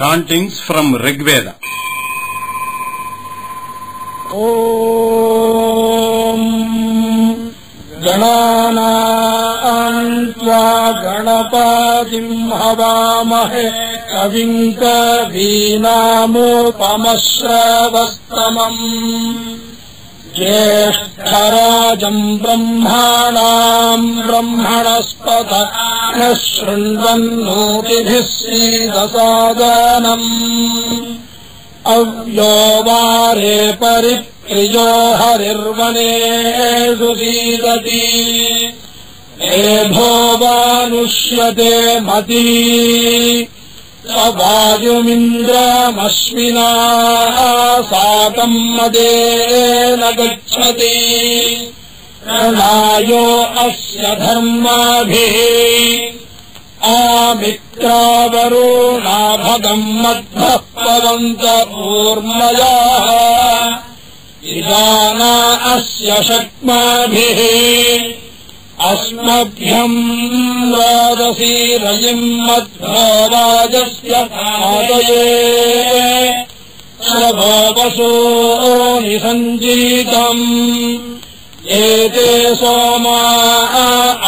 Chantings from Rigveda. Om Gananam tva Ganapatim Havamahe Kavim Kavinamupamashravastamam Jyeshtarajam Brahmanam Brahmanaspata Nashrinvannotibhis Sridasadanam Avyovare Paripriyo Harirvane Susidati Ebhovanushyate Mati Savayumindramashvina Sakam Madena Gacchati Pranayo Asya Dharmabhi Amitravaruna Bhagam Madhah Pavanta Urmaya Idana Asya Shakmabhi Asmabhyam Radasi Rayim Madhvarajasya Adaye Sravavaso Nisanjitam Ete Soma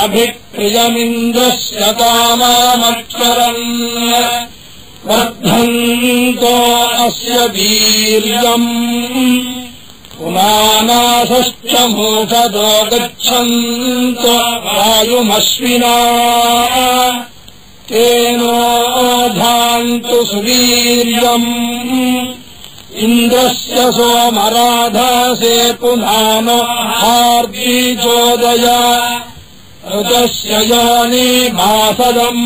Abhipriyamidrasya Kamamaksharam Vardhanto Asya Viryam Pumanasascha Moksado Gachanto Vayumashvina Teno Dhantu Suviryam Indrasya Somaradhase Punano Hardi Jodaya Rudasya Yani Masadam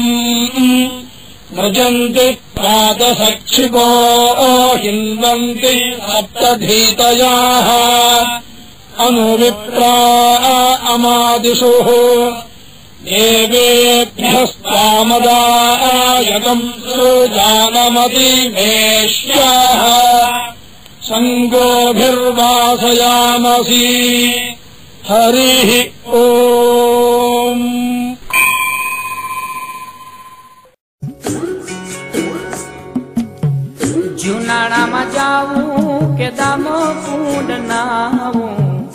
Najanti Pradasakshiko Hinvanti Saptadhitayaha Anuvipra Amadisuhu Devebhyastamadayatam Sujanamati Meshyaha Sangobhirvasayamasi Harihi Om. જુનાળામાં જાવું કે દામોકુંડ નાવું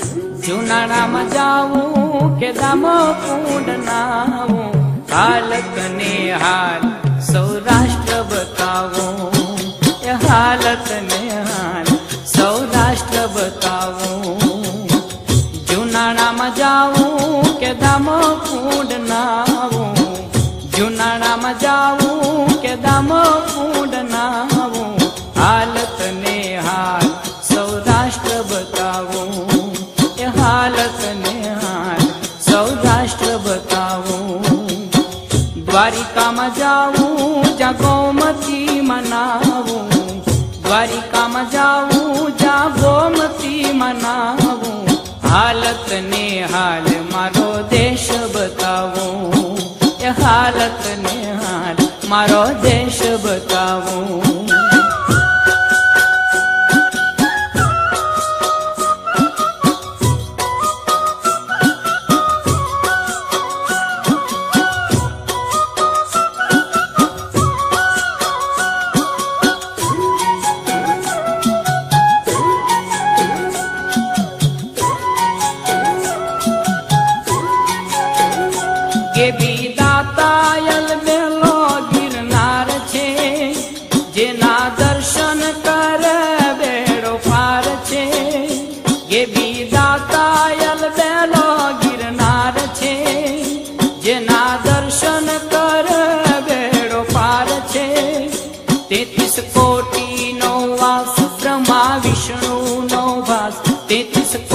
જુનાળામાં જાવું કે દામોકુંડ નાવું હાલત ને હાલ સૌરાષ્ટ્ર બતાવો એ હાલત ને હાલ સૌરાષ્ટ્ર બતાવો જુનાળામાં જાવું કે દામોકુંડ નાવું જુનાળામાં જાવું કે દામોકુંડ નાવું હાલત ને હાલ સૌરાષ્ટ્ર બતાવો એ હાલત ને હાલ સૌરાષ્ટ્ર બતાવો દ્વારિકામાં જાવું જ્યાં ગોમતી મનાવું દ્વારિકામાં જાવું જ્યાં ગોમતી મનાવું હાલત ને હાલ મારો દેશ બતાવો એ હાલત ને હાલ મારો દેશ બતાવો कोटि नो वास ब्रह्मा विष्णु नो वास 33